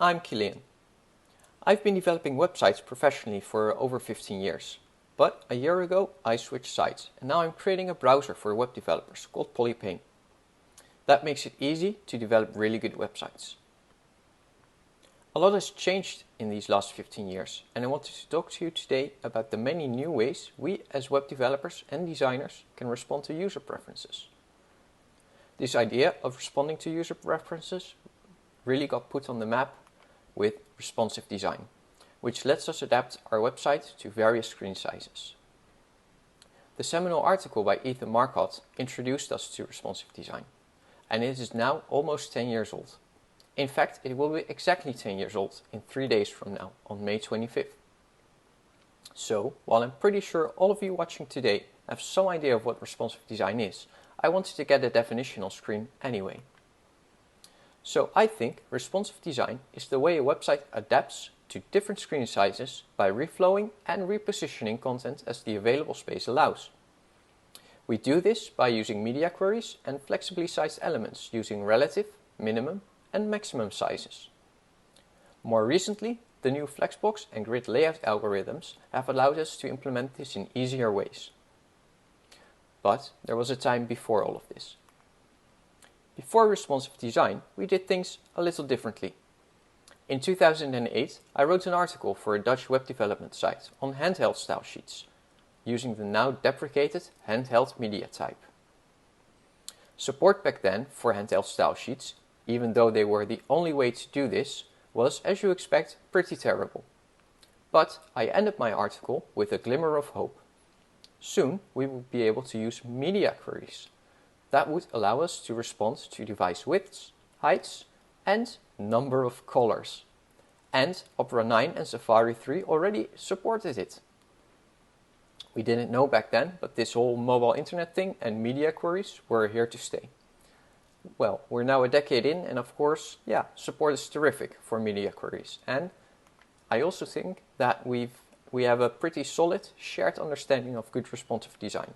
I'm Kilian. I've been developing websites professionally for over 15 years, but a year ago I switched sites and now I'm creating a browser for web developers called Polypane. That makes it easy to develop really good websites. A lot has changed in these last 15 years and I wanted to talk to you today about the many new ways we as web developers and designers can respond to user preferences. This idea of responding to user preferences really got put on the map with responsive design, which lets us adapt our website to various screen sizes. The seminal article by Ethan Marcotte introduced us to responsive design, and it is now almost 10 years old. In fact, it will be exactly 10 years old in 3 days from now, on May 25th. So, while I'm pretty sure all of you watching today have some idea of what responsive design is, I wanted to get a definition on screen anyway. So I think responsive design is the way a website adapts to different screen sizes by reflowing and repositioning content as the available space allows. We do this by using media queries and flexibly sized elements using relative, minimum, and maximum sizes. More recently, the new Flexbox and grid layout algorithms have allowed us to implement this in easier ways. But there was a time before all of this. Before responsive design, we did things a little differently. In 2008, I wrote an article for a Dutch web development site on handheld style sheets, using the now deprecated handheld media type. Support back then for handheld style sheets, even though they were the only way to do this, was, as you expect, pretty terrible. But I ended my article with a glimmer of hope. Soon we would be able to use media queries. That would allow us to respond to device widths, heights, and number of colors. And Opera 9 and Safari 3 already supported it. We didn't know back then, but this whole mobile internet thing and media queries were here to stay. Well, we're now a decade in and of course, support is terrific for media queries. And I also think that we have a pretty solid shared understanding of good responsive design.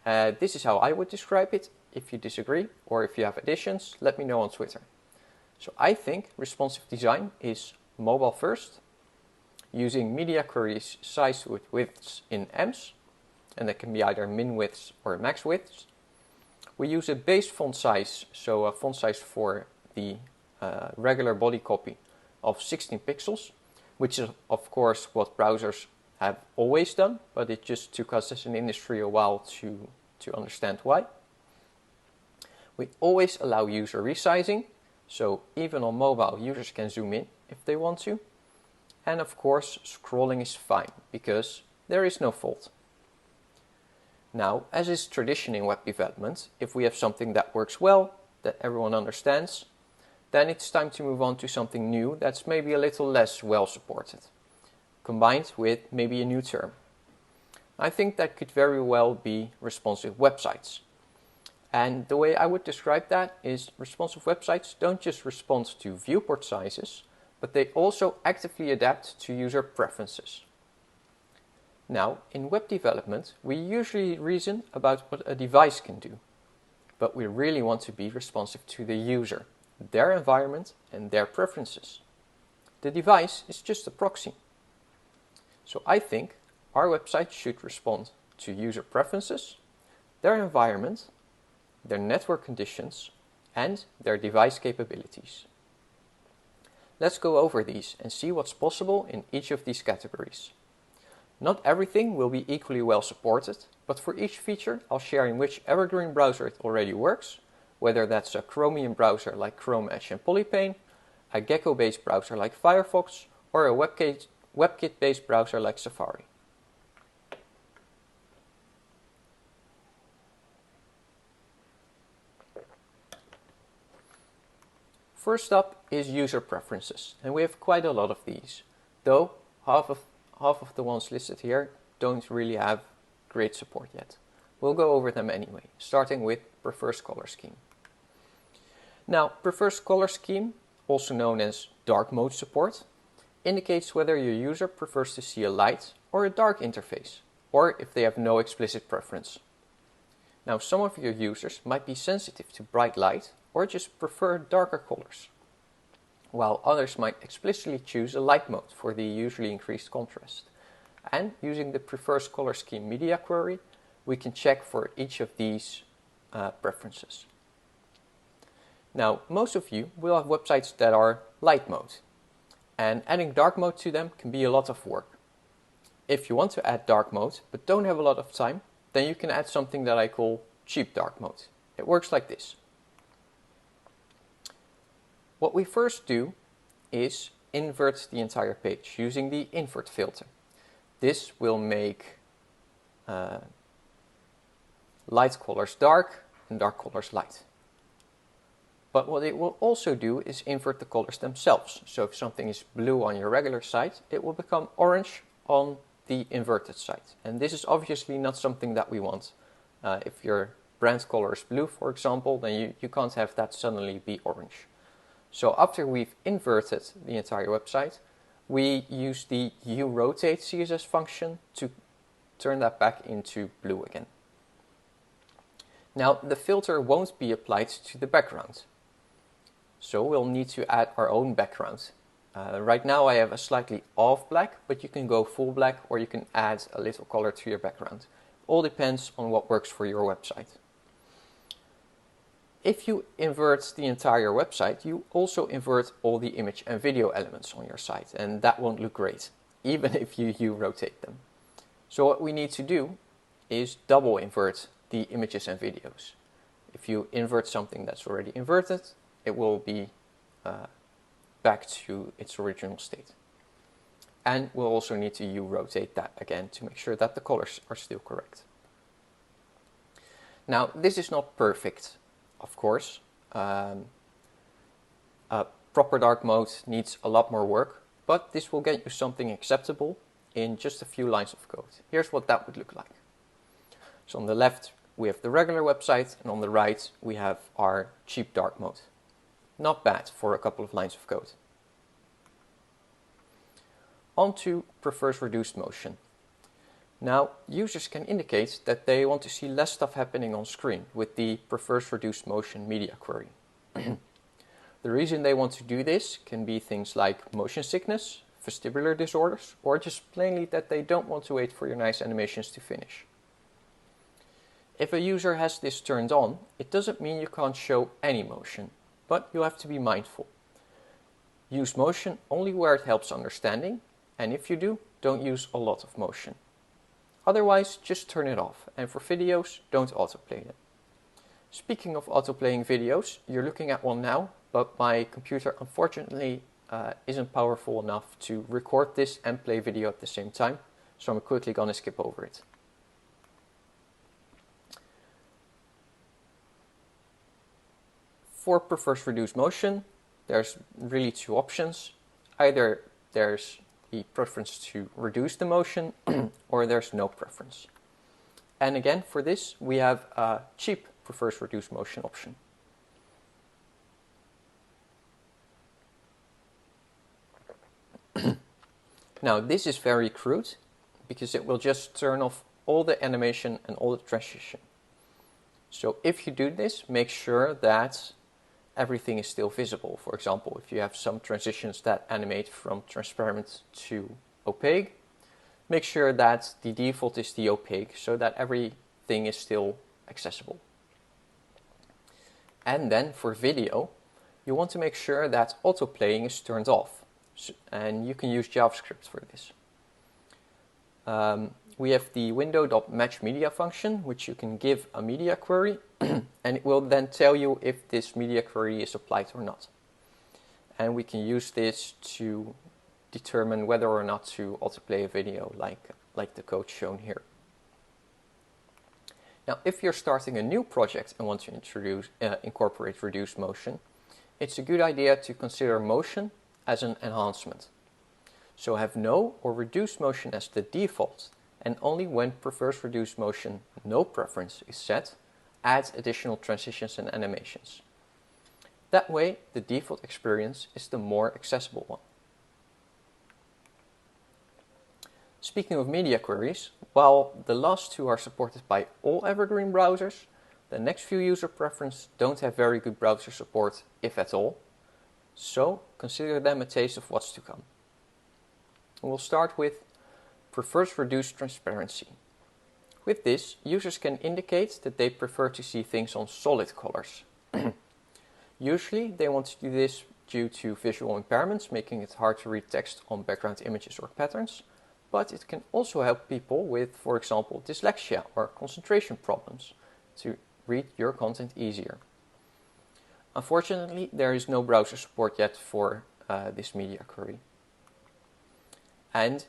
This is how I would describe it. If you disagree or if you have additions, let me know on Twitter. So I think responsive design is mobile first, using media queries sized with widths in ems, and that can be either min widths or max widths. We use a base font size, so a font size for the regular body copy of 16 pixels, which is of course what browsers have always done, but it just took us as an industry a while to understand why. We always allow user resizing, so even on mobile users can zoom in if they want to. And of course scrolling is fine, because there is no fault. Now, as is tradition in web development, if we have something that works well, that everyone understands, then it's time to move on to something new that's maybe a little less well supported, combined with maybe a new term. I think that could very well be responsive websites. And the way I would describe that is responsive websites don't just respond to viewport sizes, but they also actively adapt to user preferences. Now, in web development, we usually reason about what a device can do, but we really want to be responsive to the user, their environment and their preferences. The device is just a proxy. So I think our website should respond to user preferences, their environment, their network conditions, and their device capabilities. Let's go over these and see what's possible in each of these categories. Not everything will be equally well supported, but for each feature I'll share in which evergreen browser it already works, whether that's a Chromium browser like Chrome Edge and Polypane, a Gecko-based browser like Firefox, or a WebKit-based browser like Safari. First up is user preferences, and we have quite a lot of these, though half of the ones listed here don't really have great support yet. We'll go over them anyway, starting with prefers color scheme. Now, prefers color scheme, also known as dark mode support, indicates whether your user prefers to see a light or a dark interface, or if they have no explicit preference. Now, some of your users might be sensitive to bright light or just prefer darker colors. while others might explicitly choose a light mode for the usually increased contrast. And using the prefers color scheme media query, we can check for each of these preferences. Now, most of you will have websites that are light mode, and adding dark mode to them can be a lot of work. If you want to add dark mode but don't have a lot of time, then you can add something that I call cheap dark mode. It works like this. What we first do is invert the entire page using the invert filter. This will make light colors dark and dark colors light. But what it will also do is invert the colors themselves. So if something is blue on your regular site, it will become orange on the inverted site. And this is obviously not something that we want. If your brand color is blue, for example, then you can't have that suddenly be orange. So after we've inverted the entire website, we use the uRotate CSS function to turn that back into blue again. Now, the filter won't be applied to the background. So we'll need to add our own background. Right now I have a slightly off black, but you can go full black or you can add a little color to your background. All depends on what works for your website. If you invert the entire website, you also invert all the image and video elements on your site, and that won't look great, even if you rotate them. So what we need to do is double invert the images and videos. If you invert something that's already inverted, it will be back to its original state. And we'll also need to uRotate that again to make sure that the colors are still correct. Now, this is not perfect, of course. Proper dark mode needs a lot more work, but this will get you something acceptable in just a few lines of code. Here's what that would look like. So on the left, we have the regular website, and on the right, we have our cheap dark mode. Not bad for a couple of lines of code. On to prefers reduced motion. Now, users can indicate that they want to see less stuff happening on screen with the prefers reduced motion media query. The reason they want to do this can be things like motion sickness, vestibular disorders, or just plainly that they don't want to wait for your nice animations to finish. If a user has this turned on, it doesn't mean you can't show any motion, but you have to be mindful. Use motion only where it helps understanding, and if you do, don't use a lot of motion. Otherwise, just turn it off, and for videos, don't autoplay them. Speaking of autoplaying videos, you're looking at one now, but my computer unfortunately isn't powerful enough to record this and play video at the same time, so I'm quickly going to skip over it. For prefers reduced motion, there's really two options. Either there's the preference to reduce the motion, or there's no preference. And again, for this, we have a cheap prefers reduced motion option. Now, this is very crude, because it will just turn off all the animation and all the transition. So if you do this, make sure that everything is still visible. For example, if you have some transitions that animate from transparent to opaque, make sure that the default is the opaque so that everything is still accessible. And then for video, you want to make sure that autoplaying is turned off. And you can use JavaScript for this. We have the window.matchMedia function, which you can give a media query, and it will then tell you if this media query is applied or not. And we can use this to determine whether or not to autoplay a video like the code shown here. Now, if you're starting a new project and want to incorporate reduced motion, it's a good idea to consider motion as an enhancement. So have no or reduced motion as the default, and only when prefers reduced motion no preference is set, add additional transitions and animations. That way, the default experience is the more accessible one. Speaking of media queries, while the last two are supported by all evergreen browsers, the next few user preferences don't have very good browser support, if at all. so consider them a taste of what's to come. We'll start with prefers reduced transparency. With this, users can indicate that they prefer to see things on solid colors. Usually, they want to do this due to visual impairments, making it hard to read text on background images or patterns, but it can also help people with, for example, dyslexia or concentration problems to read your content easier. Unfortunately, there is no browser support yet for this media query. And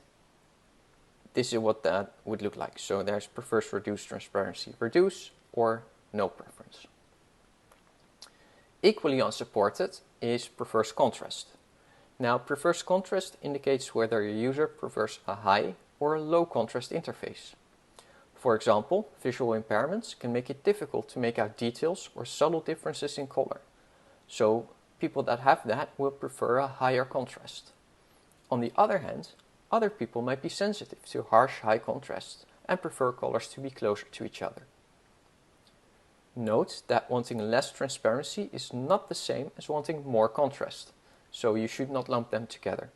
this is what that would look like. So there's prefers reduced transparency, reduce, or no preference. Equally unsupported is prefers contrast. Now, prefers contrast indicates whether your user prefers a high or a low contrast interface. For example, visual impairments can make it difficult to make out details or subtle differences in color. So people that have that will prefer a higher contrast. On the other hand, other people might be sensitive to harsh high contrast and prefer colors to be closer to each other. Note that wanting less transparency is not the same as wanting more contrast, so you should not lump them together.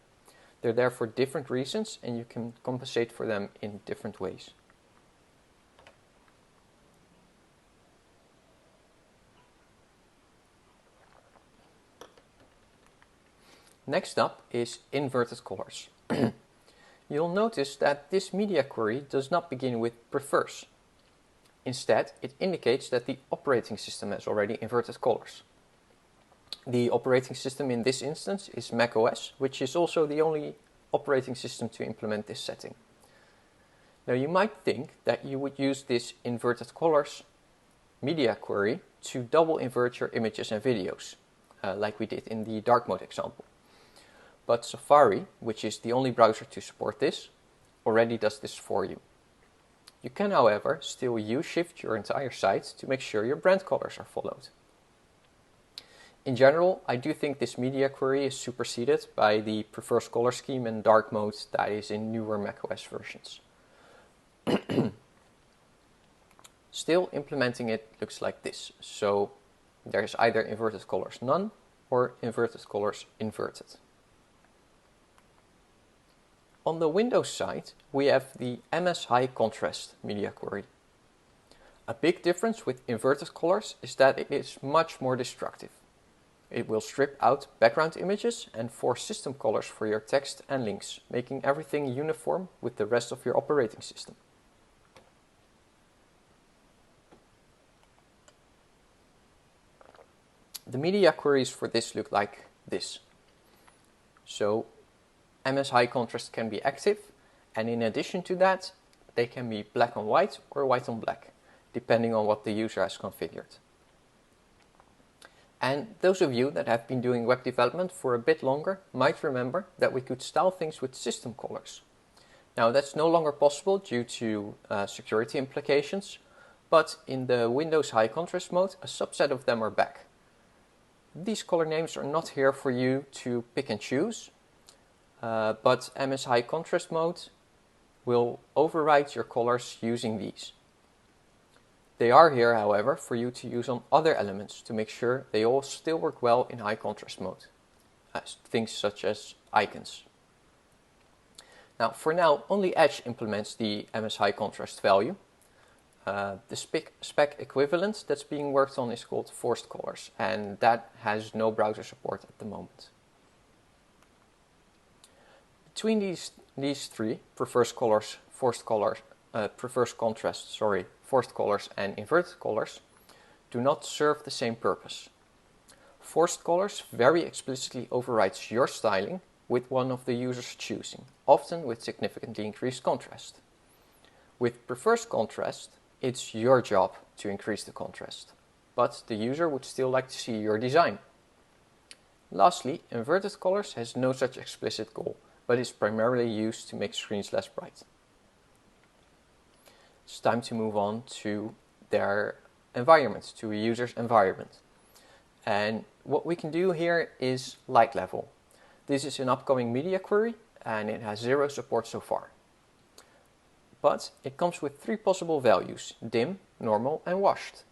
They're there for different reasons and you can compensate for them in different ways. Next up is inverted colors. You'll notice that this media query does not begin with prefers. Instead, it indicates that the operating system has already inverted colors. The operating system in this instance is macOS, which is also the only operating system to implement this setting. Now you might think that you would use this inverted colors media query to double invert your images and videos, like we did in the dark mode example. But Safari, which is the only browser to support this, already does this for you. You can, however, still U-shift your entire site to make sure your brand colors are followed. In general, I do think this media query is superseded by the prefers color scheme and dark mode that is in newer macOS versions. Still, implementing it looks like this. So there is either inverted colors none or inverted colors inverted. On the Windows side, we have the MS High Contrast media query. A big difference with inverted colors is that it is much more destructive. It will strip out background images and force system colors for your text and links, making everything uniform with the rest of your operating system. The media queries for this look like this. So MS High Contrast can be active, and in addition to that, they can be black on white or white on black, depending on what the user has configured. And those of you that have been doing web development for a bit longer might remember that we could style things with system colors. Now that's no longer possible due to security implications, but in the Windows High Contrast mode, a subset of them are back. These color names are not here for you to pick and choose, but MS High Contrast mode will override your colors using these. They are here, however, for you to use on other elements to make sure they all still work well in high contrast mode, things such as icons. Now, for now, only Edge implements the MS High Contrast value. The spec equivalent that's being worked on is called Forced Colors, and that has no browser support at the moment. Between these three, prefers colors, forced colors, prefers contrast, forced colors and inverted colors, do not serve the same purpose. Forced colors very explicitly overrides your styling with one of the user's choosing, often with significantly increased contrast. With prefers contrast, it's your job to increase the contrast, but the user would still like to see your design. Lastly, inverted colors has no such explicit goal, but is primarily used to make screens less bright. It's time to move on to their environment, to a user's environment. And what we can do here is light level. This is an upcoming media query and it has 0 support so far. But it comes with 3 possible values: dim, normal and washed.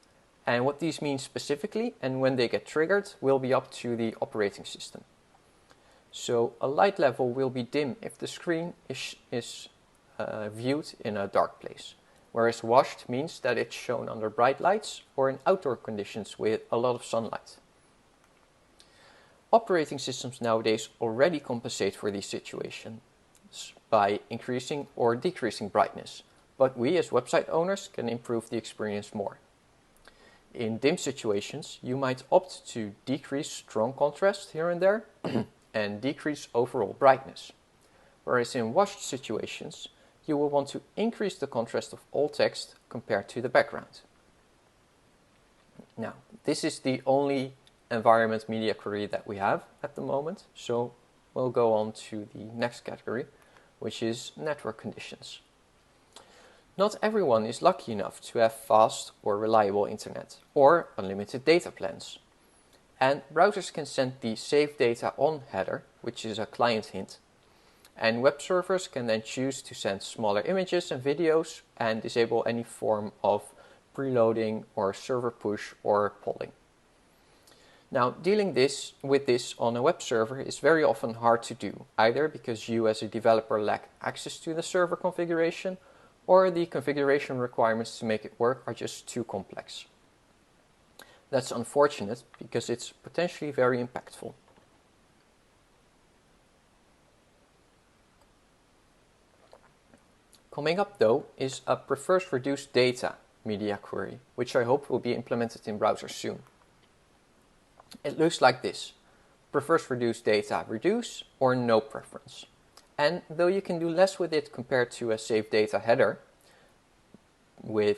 And what these mean specifically and when they get triggered will be up to the operating system. So a light level will be dim if the screen is viewed in a dark place, whereas washed means that it's shown under bright lights or in outdoor conditions with a lot of sunlight. Operating systems nowadays already compensate for these situations by increasing or decreasing brightness, but we as website owners can improve the experience more. In dim situations, you might opt to decrease strong contrast here and there and decrease overall brightness, whereas in washed situations, you will want to increase the contrast of all text compared to the background. Now, this is the only environment media query that we have at the moment, so we'll go on to the next category, which is network conditions. Not everyone is lucky enough to have fast or reliable internet or unlimited data plans. And browsers can send the Save Data On header, which is a client hint, and web servers can then choose to send smaller images and videos and disable any form of preloading or server push or polling. Now, dealing with this on a web server is very often hard to do, either because you as a developer lack access to the server configuration, or the configuration requirements to make it work are just too complex. That's unfortunate because it's potentially very impactful. Coming up though is a prefers reduced data media query, which I hope will be implemented in browsers soon. It looks like this: prefers reduced data reduce or no preference. And though you can do less with it compared to a Save Data header, with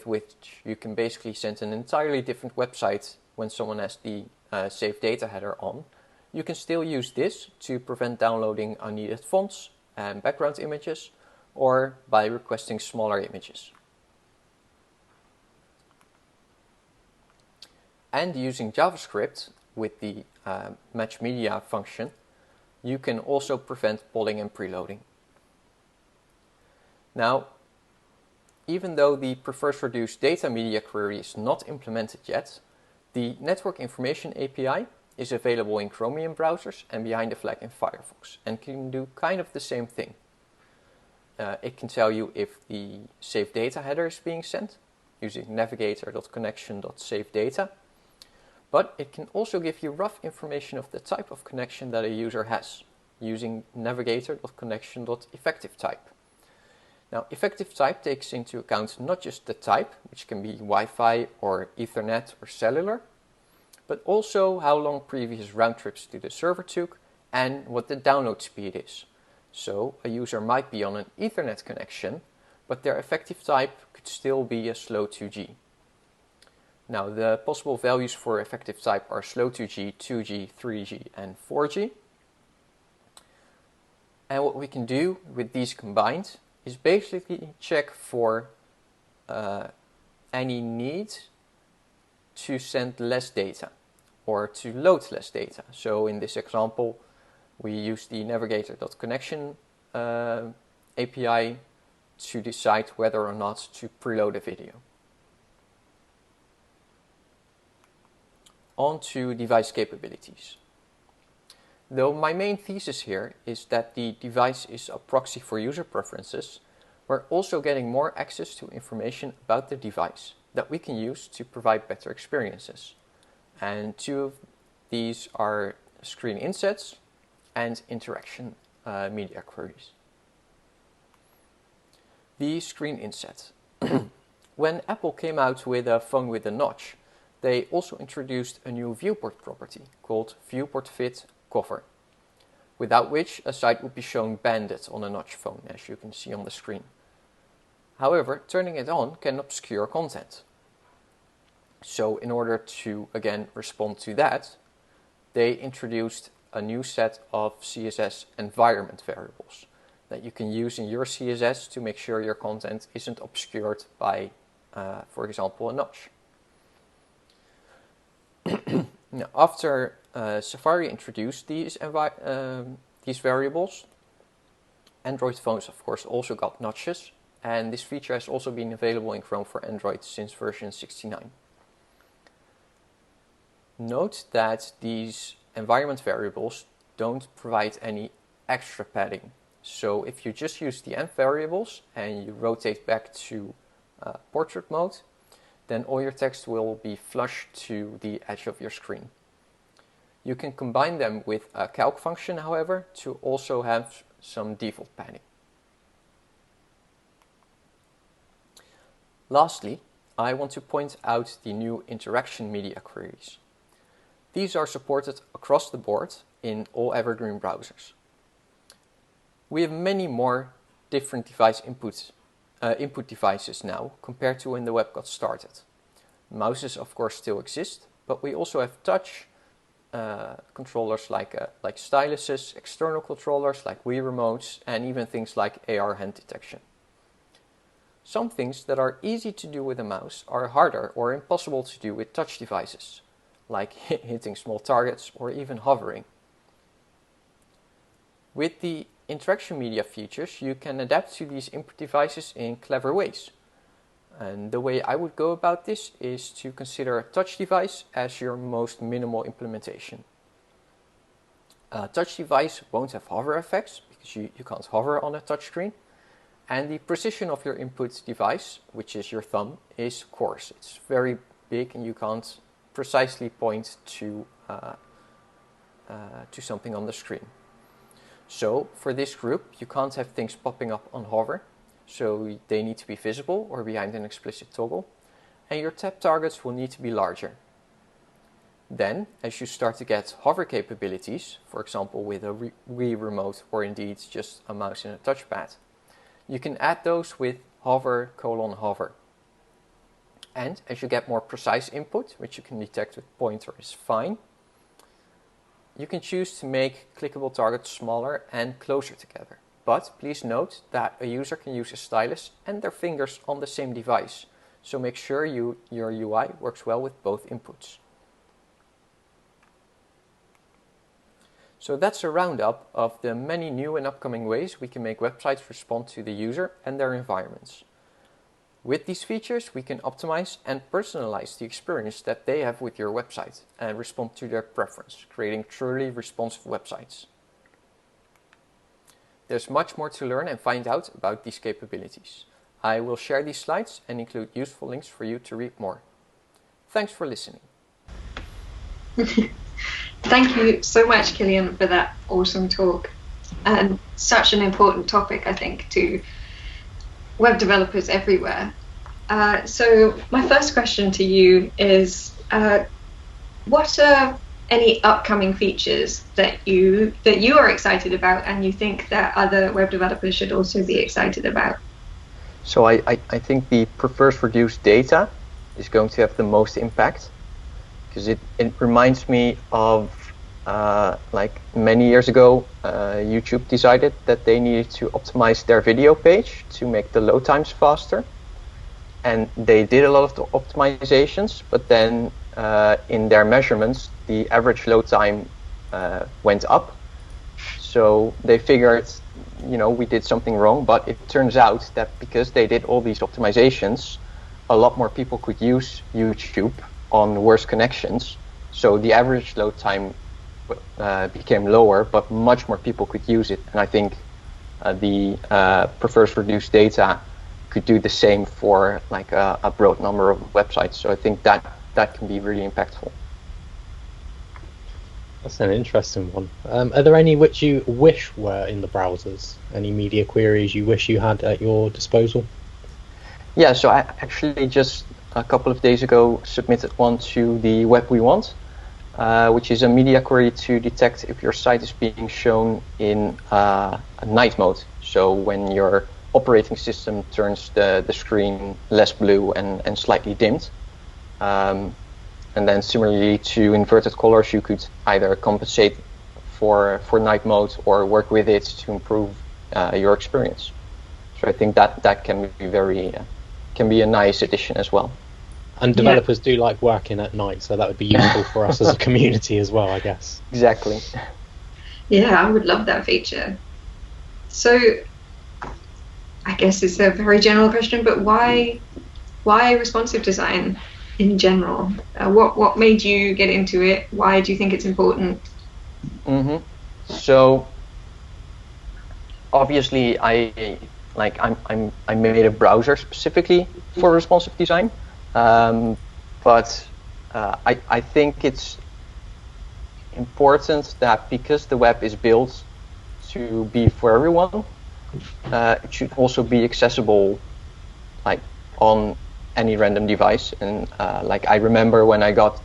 which you can basically send an entirely different website when someone has the Save Data header on, you can still use this to prevent downloading unneeded fonts and background images, or by requesting smaller images. And using JavaScript with the match media function, you can also prevent polling and preloading. Now, even though the prefers reduced data media query is not implemented yet, the Network Information API is available in Chromium browsers and behind the flag in Firefox, and can do kind of the same thing. It can tell you if the Save Data header is being sent using navigator.connection.savedata, but it can also give you rough information of the type of connection that a user has using navigator.connection.effectivetype. Now, effective type takes into account not just the type, which can be Wi-Fi or Ethernet or cellular, but also how long previous round trips to the server took and what the download speed is. So a user might be on an Ethernet connection, but their effective type could still be a slow 2G. Now, the possible values for effective type are slow 2G, 2G, 3G, and 4G. And what we can do with these combined is basically check for any need to send less data or to load less data. So in this example, we use the navigator.connection API to decide whether or not to preload a video. On to device capabilities. Though my main thesis here is that the device is a proxy for user preferences, we're also getting more access to information about the device that we can use to provide better experiences. And two of these are screen insets and interaction media queries. The screen inset. When Apple came out with a phone with a notch, they also introduced a new viewport property called viewport fit cover, without which a site would be shown banded on a notch phone, as you can see on the screen. However, turning it on can obscure content. So in order to, again, respond to that, they introduced a new set of CSS environment variables that you can use in your CSS to make sure your content isn't obscured by, for example, a notch. Now, after Safari introduced these variables, Android phones, of course, also got notches, and this feature has also been available in Chrome for Android since version 69. Note that these environment variables don't provide any extra padding. So if you just use the env variables and you rotate back to portrait mode, then all your text will be flush to the edge of your screen. You can combine them with a calc function, however, to also have some default padding. Lastly, I want to point out the new interaction media queries. These are supported across the board in all evergreen browsers. We have many more different device input devices now compared to when the web got started. Mouses, of course, still exist, but we also have touch controllers like styluses, external controllers like Wii remotes, and even things like AR hand detection. Some things that are easy to do with a mouse are harder or impossible to do with touch devices, like hitting small targets or even hovering. With the interaction media features, you can adapt to these input devices in clever ways. And the way I would go about this is to consider a touch device as your most minimal implementation. A touch device won't have hover effects because you can't hover on a touchscreen. And the precision of your input device, which is your thumb, is coarse. It's very big and you can't precisely point to something on the screen. So for this group, you can't have things popping up on hover, so they need to be visible or behind an explicit toggle, and your tap targets will need to be larger. Then, as you start to get hover capabilities, for example with a Wii remote or indeed just a mouse and a touchpad, you can add those with hover:hover. And as you get more precise input, which you can detect with pointer is fine, you can choose to make clickable targets smaller and closer together. But please note that a user can use a stylus and their fingers on the same device, so make sure your UI works well with both inputs. So that's a roundup of the many new and upcoming ways we can make websites respond to the user and their environments. With these features, we can optimize and personalize the experience that they have with your website and respond to their preference, creating truly responsive websites. There's much more to learn and find out about these capabilities. I will share these slides and include useful links for you to read more. Thanks for listening. Thank you so much, Kilian, for that awesome talk. And such an important topic, I think, to web developers everywhere. So my first question to you is, what are any upcoming features that you are excited about and you think that other web developers should also be excited about? So I think the prefers reduced data is going to have the most impact, because it reminds me of like many years ago, YouTube decided that they needed to optimize their video page to make the load times faster. And they did a lot of the optimizations, but then in their measurements, the average load time went up. So they figured, we did something wrong, but it turns out that because they did all these optimizations, a lot more people could use YouTube on worse connections. So the average load time became lower, but much more people could use it. And I think the prefers reduced data could do the same for like a broad number of websites. So I think that can be really impactful. That's an interesting one. Are there any which you wish were in the browsers? Any media queries you wish you had at your disposal? Yeah, so I actually just a couple of days ago submitted one to the Web We Want, which is a media query to detect if your site is being shown in a night mode. So when your operating system turns the screen less blue and slightly dimmed. And then similarly to inverted colors, you could either compensate for night mode or work with it to improve your experience. So I think that can be a nice addition as well. And developers do like working at night, so that would be useful for us as a community as well, I guess. Exactly. Yeah, I would love that feature. So I guess it's a very general question, but why responsive design in general? What made you get into it? Why do you think it's important? So obviously, I made a browser specifically for responsive design, but I think it's important that because the web is built to be for everyone, it should also be accessible, like on any random device. And like I remember when I got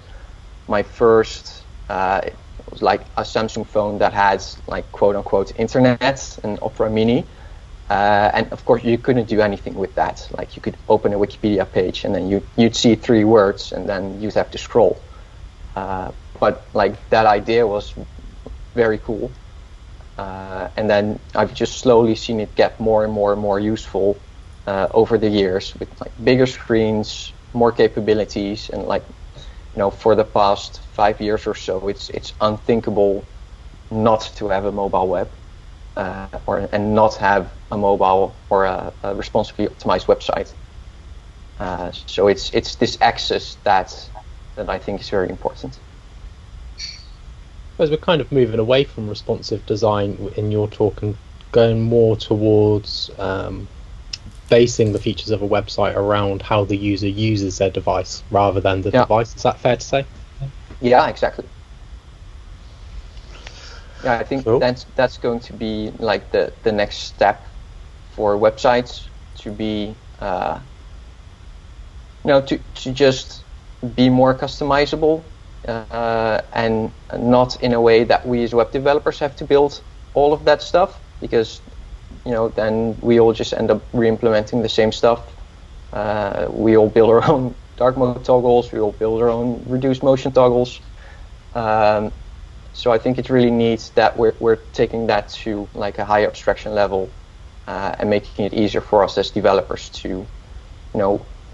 my first, it was like a Samsung phone that had like quote unquote internet and Opera Mini. And of course you couldn't do anything with that. Like you could open a Wikipedia page and then you'd see 3 words and then you'd have to scroll. But like that idea was very cool. And then I've just slowly seen it get more and more and more useful over the years with like bigger screens, more capabilities, and like, you know, for the past 5 years or so, it's unthinkable not to have a mobile web and not have a mobile or a responsibly optimized website. So it's this access that I think is very important. As we're kind of moving away from responsive design in your talk and going more towards basing the features of a website around how the user uses their device rather than the device. Is that fair to say? Yeah, exactly. Yeah, I think cool. that's going to be like the next step for websites to be, to just be more customizable. And not in a way that we as web developers have to build all of that stuff, because then we all just end up re-implementing the same stuff. We all build our own dark mode toggles, we all build our own reduced motion toggles. So I think it's really neat that we're taking that to like a higher abstraction level and making it easier for us as developers to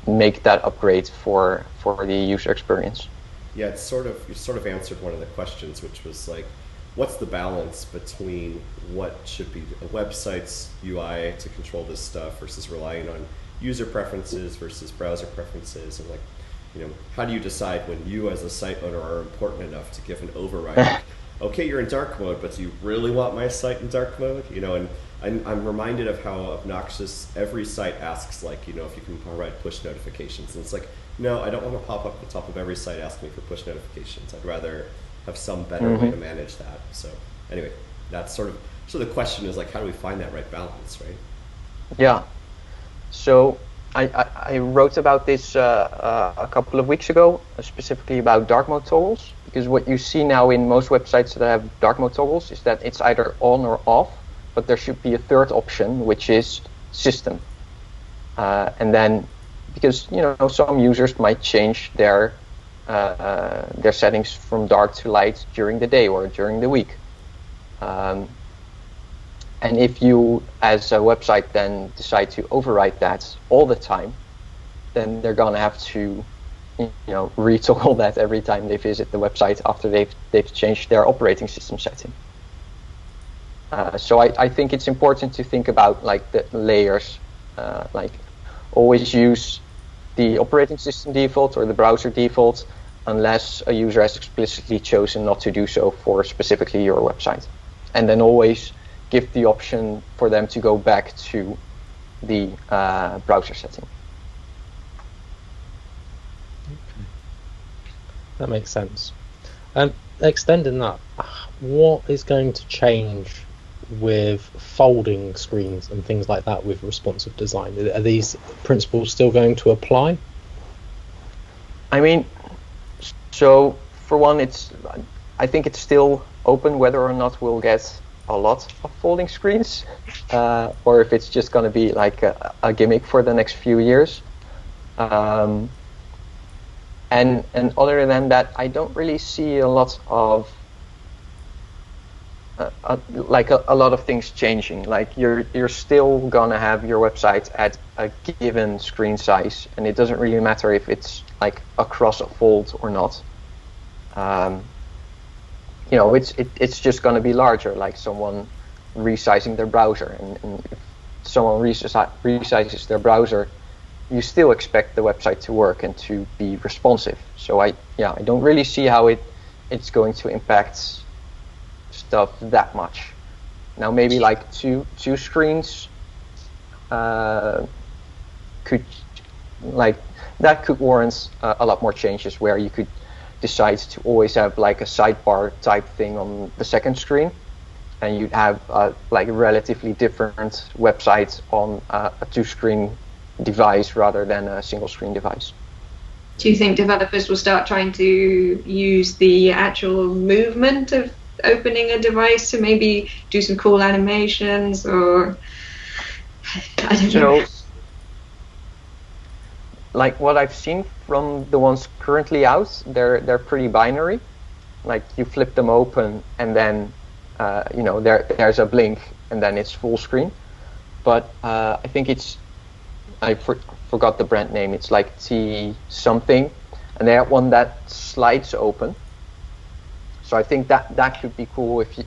make that upgrade for the user experience. Yeah, you sort of answered one of the questions, which was like, what's the balance between what should be a website's UI to control this stuff versus relying on user preferences versus browser preferences, and like, how do you decide when you as a site owner are important enough to give an override? Like, okay, you're in dark mode, but do you really want my site in dark mode? And I'm reminded of how obnoxious every site asks, like, if you can provide push notifications, and it's like, no, I don't want to pop up at the top of every site asking me for push notifications. I'd rather have some better way to manage that. So anyway, that's so the question is like, how do we find that right balance, right? Yeah. So I wrote about this a couple of weeks ago, specifically about dark mode toggles, because what you see now in most websites that have dark mode toggles is that it's either on or off, but there should be a third option, which is system. And then, because some users might change their settings from dark to light during the day or during the week, and if you as a website then decide to override that all the time, then they're gonna have to retoggle that every time they visit the website after they've changed their operating system setting. So I think it's important to think about like the layers, like always use the operating system default or the browser default unless a user has explicitly chosen not to do so for specifically your website. And then always give the option for them to go back to the browser setting. Okay. That makes sense. Extending that, what is going to change with folding screens and things like that with responsive design? Are these principles still going to apply? I mean, so for one, I think it's still open whether or not we'll get a lot of folding screens, or if it's just going to be like a gimmick for the next few years. And other than that, I don't really see a lot of a lot of things changing. Like you're still gonna have your website at a given screen size, and it doesn't really matter if it's like across a fold or not. It's just gonna be larger, like someone resizing their browser, and someone resizes their browser, you still expect the website to work and to be responsive. So I don't really see how it's going to impact stuff that much. Now maybe like two screens could warrant a lot more changes, where you could decide to always have like a sidebar type thing on the second screen, and you'd have like a relatively different website on a two-screen device rather than a single-screen device. Do you think developers will start trying to use the actual movement of opening a device to maybe do some cool animations, or I don't know? Like what I've seen from the ones currently out, they're pretty binary. Like you flip them open and then there's a blink and then it's full screen. But I think I forgot the brand name. It's like T something, and they have one that slides open. So I think that could be cool if you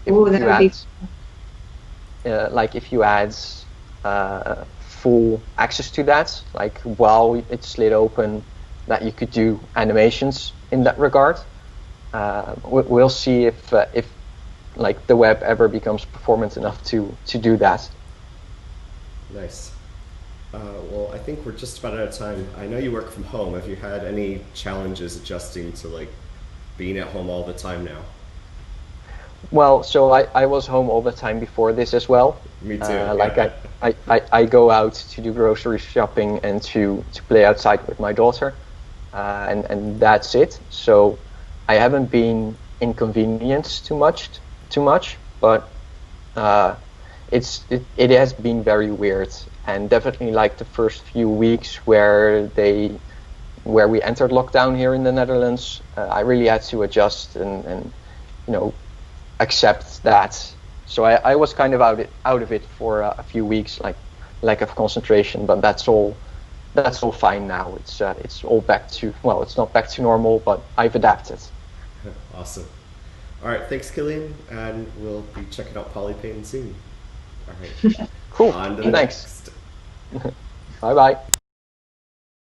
add full access to that, like while it's slid open, that you could do animations in that regard. We'll see if like the web ever becomes performant enough to do that. Nice. Well, I think we're just about out of time. I know you work from home. Have you had any challenges adjusting to like being at home all the time now? Well, so I was home all the time before this as well. Me too. Like I go out to do grocery shopping and to play outside with my daughter, and that's it. So I haven't been inconvenienced too much, but it has been very weird, and definitely like the first few weeks where we entered lockdown here in the Netherlands, I really had to adjust and accept that. So I was kind of out of it for a few weeks, like lack of concentration, but that's all fine now. It's all back to, well, it's not back to normal, but I've adapted. Awesome. All right, thanks, Kilian, and we'll be checking out Polypane soon. All right. Cool. On to the Thanks. next. Bye bye.